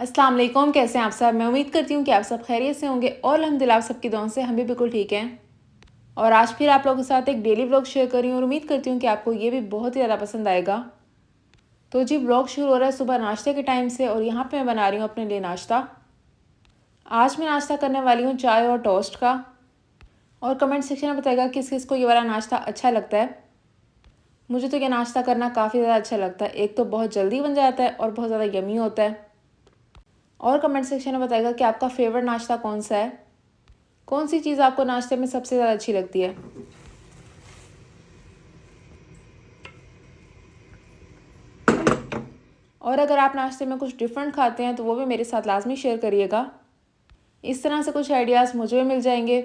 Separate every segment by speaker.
Speaker 1: अस्सलाम वालेकुम, कैसे हैं आप सब। मैं उम्मीद करती हूँ कि आप सब खैरियत से होंगे और अल्हम्दुलिल्लाह आप सबकी दुआओं से हम भी बिल्कुल ठीक हैं। और आज फिर आप लोगों के साथ एक डेली व्लॉग शेयर कर रही हूँ और उम्मीद करती हूँ कि आपको ये भी बहुत ही ज़्यादा पसंद आएगा। तो जी, व्लॉग शुरू हो रहा है सुबह नाश्ते के टाइम से और यहाँ पे मैं बना रही हूँ अपने लिए नाश्ता। आज मैं नाश्ता करने वाली हूँ चाय और टोस्ट का। और कमेंट सेक्शन में बताएगा किस किस को ये वाला नाश्ता अच्छा लगता है। मुझे तो ये नाश्ता करना काफ़ी ज़्यादा अच्छा लगता है। एक तो बहुत जल्दी बन जाता है और बहुत ज़्यादा यमी होता है। और कमेंट सेक्शन में बताएगा कि आपका फेवरेट नाश्ता कौन सा है, कौन सी चीज़ आपको नाश्ते में सबसे ज़्यादा अच्छी लगती है। और अगर आप नाश्ते में कुछ डिफरेंट खाते हैं तो वो भी मेरे साथ लाजमी शेयर करिएगा। इस तरह से कुछ आइडियाज़ मुझे भी मिल जाएंगे,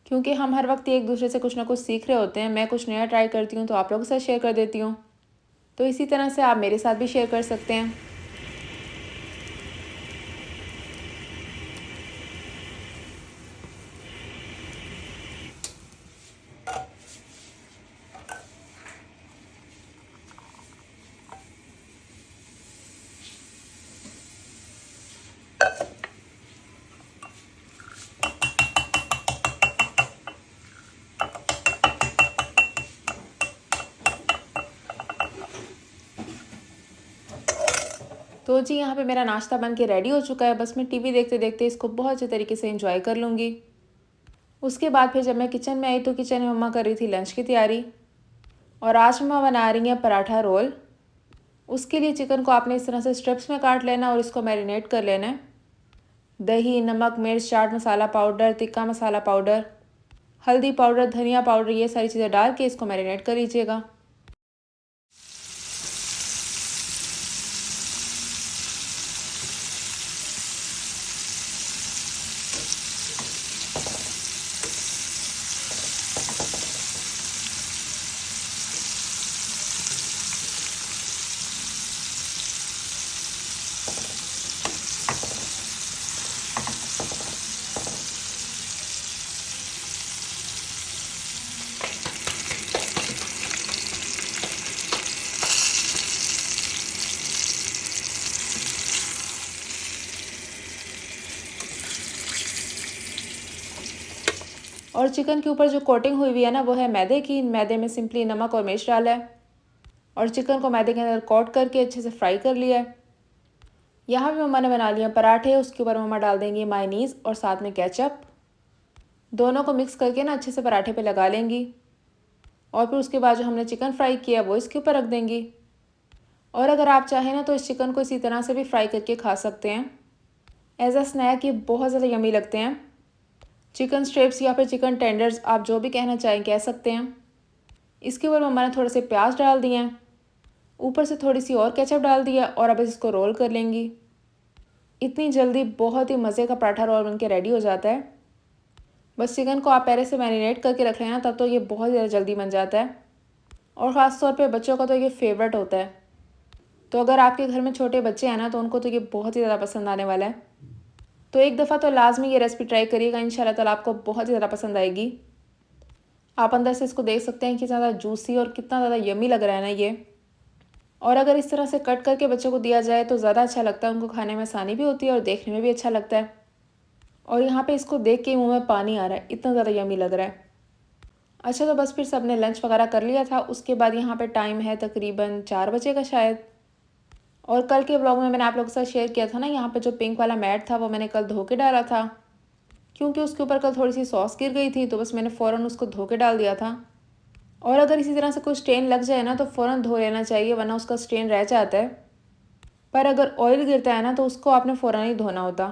Speaker 1: क्योंकि हम हर वक्त एक दूसरे से कुछ ना कुछ सीख रहे होते हैं। मैं कुछ नया ट्राई करती हूँ तो आप लोगों के साथ शेयर कर देती हूँ, तो इसी तरह से आप मेरे साथ भी शेयर कर सकते हैं। तो जी, यहाँ पे मेरा नाश्ता बन के रेडी हो चुका है। बस मैं टीवी देखते देखते इसको बहुत अच्छे तरीके से एंजॉय कर लूँगी। उसके बाद फिर जब मैं किचन में आई तो किचन में मम्मा कर रही थी लंच की तैयारी। और आज मम्मा बना रही हैं पराठा रोल। उसके लिए चिकन को आपने इस तरह से स्ट्रिप्स में काट लेना और इसको मैरिनेट कर लेना है। दही, नमक, मिर्च, चाट मसाला पाउडर, तिक्का मसाला पाउडर, हल्दी पाउडर, धनिया पाउडर, ये सारी चीज़ें डाल के इसको मैरिनेट कर लीजिएगा। और चिकन के ऊपर जो कोटिंग हुई हुई है ना, वो है मैदे की। मैदे में सिंपली नमक और मिर्च डाला है और चिकन को मैदे के अंदर कोट करके अच्छे से फ्राई कर लिया है। यहाँ भी मम्मा ने बना लिया पराठे। उसके ऊपर मम्मा डाल देंगी मायोनीज़ और साथ में केचप। दोनों को मिक्स करके ना अच्छे से पराठे पे लगा लेंगी। और फिर उसके बाद जो हमने चिकन फ्राई किया वो इसके ऊपर रख देंगी। और अगर आप चाहें ना तो इस चिकन को इसी तरह से भी फ्राई करके खा सकते हैं। एज अ स्नैक ये बहुत ज़्यादा यमी लगते हैं। चिकन स्ट्रिप्स या फिर चिकन टेंडर्स, आप जो भी कहना चाहें कह सकते हैं। इसके ऊपर मम्मा ने थोड़े से प्याज डाल दिए हैं, ऊपर से थोड़ी सी और केचप डाल दिया और अब इसको रोल कर लेंगी। इतनी जल्दी बहुत ही मज़े का पराठा रोल बनके रेडी हो जाता है। बस चिकन को आप पहले से मैरिनेट करके रख लेना, तब तो ये बहुत ज़्यादा जल्दी बन जाता है। और ख़ास तौर पे बच्चों का तो ये फेवरेट होता है। तो अगर आपके घर में छोटे बच्चे हैं ना तो उनको तो ये बहुत ही ज़्यादा पसंद आने वाला है। तो एक दफ़ा तो लाजमी ये रेसिपी ट्राई करिएगा, इंशाल्लाह ताला आपको बहुत ही ज़्यादा पसंद आएगी। आप अंदर से इसको देख सकते हैं कि ज़्यादा जूसी और कितना ज़्यादा यमी लग रहा है ना ये। और अगर इस तरह से कट करके बच्चों को दिया जाए तो ज़्यादा अच्छा लगता है, उनको खाने में आसानी भी होती है और देखने में भी अच्छा लगता है। और यहाँ पे इसको देख के मुँह में पानी आ रहा है, इतना ज़्यादा यमी लग रहा है। अच्छा, तो बस फिर सबने लंच वगैरह कर लिया था। उसके बाद यहाँ पे टाइम है तकरीबन 4 बजे का शायद। और कल के व्लॉग में मैंने आप लोगों के साथ शेयर किया था ना, यहाँ पे जो पिंक वाला मैट था वो मैंने कल धो के डाला था, क्योंकि उसके ऊपर कल थोड़ी सी सॉस गिर गई थी, तो बस मैंने फ़ौरन उसको धो के डाल दिया था। और अगर इसी तरह से कोई स्टेन लग जाए ना तो फ़ौरन धो लेना चाहिए, वरना उसका स्टेन रह जाता है। पर अगर ऑयल गिरता है ना तो उसको आपने फ़ौरन ही धोना होता।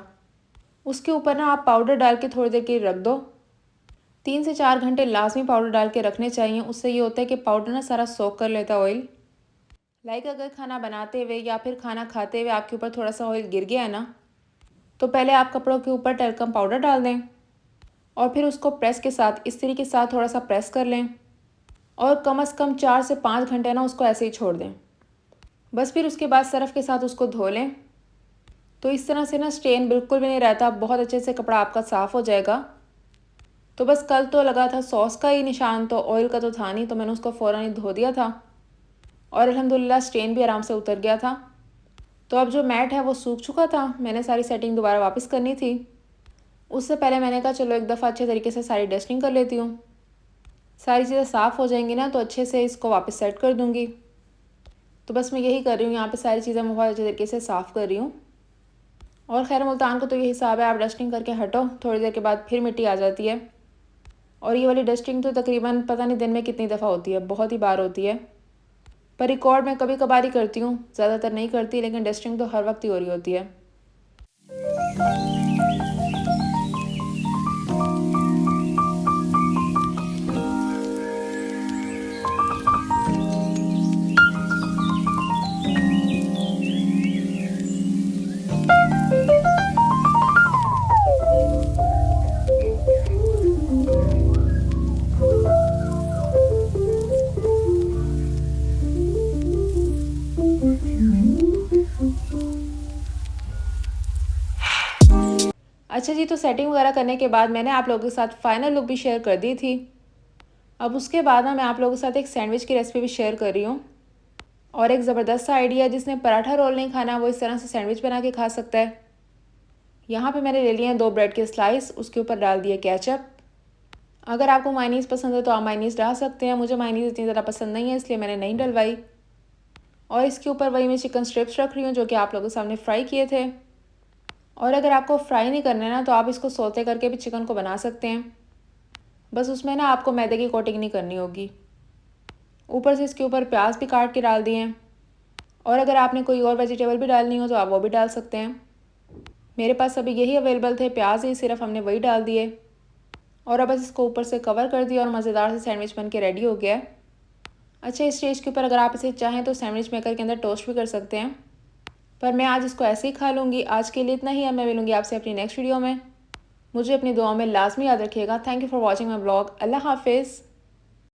Speaker 1: उसके ऊपर ना आप पाउडर डाल के थोड़ी देर के लिए रख दो। 3 से 4 घंटे लाजमी पाउडर डाल के रखने चाहिए। उससे ये होता है कि पाउडर ना सारा सोक कर लेता है ऑयल। लाइक अगर खाना बनाते हुए या फिर खाना खाते हुए आपके ऊपर थोड़ा सा ऑयल गिर गया है ना, तो पहले आप कपड़ों के ऊपर टेल्कम पाउडर डाल दें और फिर उसको प्रेस के साथ, इस्त्री के साथ थोड़ा सा प्रेस कर लें और कम से कम 4 से 5 घंटे ना उसको ऐसे ही छोड़ दें। बस फिर उसके बाद सर्फ़ के साथ उसको धो लें। तो इस तरह से ना स्टेन बिल्कुल भी नहीं रहता, बहुत अच्छे से कपड़ा आपका साफ़ हो जाएगा। तो बस कल तो लगा था सॉस का ही निशान, तो ऑयल का तो था नहीं, तो मैंने उसको फ़ौरन ही धो दिया था और अल्हम्दुलिल्लाह स्टेन भी आराम से उतर गया था। तो अब जो मैट है वो सूख चुका था, मैंने सारी सेटिंग दोबारा वापस करनी थी। उससे पहले मैंने कहा चलो एक दफ़ा अच्छे तरीके से सारी डस्टिंग कर लेती हूँ। सारी चीज़ें साफ़ हो जाएंगी ना तो अच्छे से इसको वापस सेट कर दूँगी। तो बस मैं यही कर रही हूँ, यहाँ पे सारी चीज़ें मैं बहुत अच्छे तरीके से साफ़ कर रही हूँ। और खैर मुल्तान को तो ये हिसाब है, आप डस्टिंग करके हटो, थोड़ी देर के बाद फिर मिट्टी आ जाती है। और ये वाली डस्टिंग तो तकरीबन पता नहीं दिन में कितनी दफ़ा होती है, बहुत ही बार होती है। पर रिकॉर्ड मैं कभी कभार ही करती हूँ, ज़्यादातर नहीं करती, लेकिन डस्टिंग तो हर वक्त ही हो रही होती है। अच्छा जी, तो सेटिंग वगैरह करने के बाद मैंने आप लोगों के साथ फाइनल लुक भी शेयर कर दी थी। अब उसके बाद ना मैं आप लोगों के साथ एक सैंडविच की रेसिपी भी शेयर कर रही हूँ। और एक ज़बरदस्त सा आइडिया, जिसने पराठा रोल नहीं खाना वो इस तरह से सैंडविच बना के खा सकता है। यहाँ पे मैंने ले लिए हैं 2 ब्रेड के स्लाइस, उसके ऊपर डाल दिए केचप। अगर आपको मायनीज़ पसंद है तो आप मायनीज़ डाल सकते हैं, मुझे मायनीज़ इतनी ज़्यादा पसंद नहीं है इसलिए मैंने नहीं डलवाई। और इसके ऊपर वही मैं चिकन स्ट्रिप्स रख रही हूँ जो कि आप लोगों के सामने फ्राई किए थे। और अगर आपको फ्राई नहीं करना है ना तो आप इसको सौते करके भी चिकन को बना सकते हैं, बस उसमें ना आपको मैदे की कोटिंग नहीं करनी होगी। ऊपर से इसके ऊपर प्याज भी काट के डाल दिए हैं। और अगर आपने कोई और वेजिटेबल भी डालनी हो तो आप वो भी डाल सकते हैं। मेरे पास अभी यही अवेलेबल थे, प्याज ही सिर्फ हमने वही डाल दिए। और अब बस इसको ऊपर से कवर कर दिया और मज़ेदार से सैंडविच बन के रेडी हो गया है। अच्छा, इस स्टेज के ऊपर अगर आप इसे चाहें तो सैंडविच मेकर के अंदर टोस्ट भी कर सकते हैं, पर मैं आज इसको ऐसे ही खा लूँगी। आज के लिए इतना ही है, मैं मिलूँगी आपसे अपनी नेक्स्ट वीडियो में। मुझे अपनी दुआओं में लाजमी याद रखिएगा। Thank you for watching my blog. अल्लाह हाफिज़।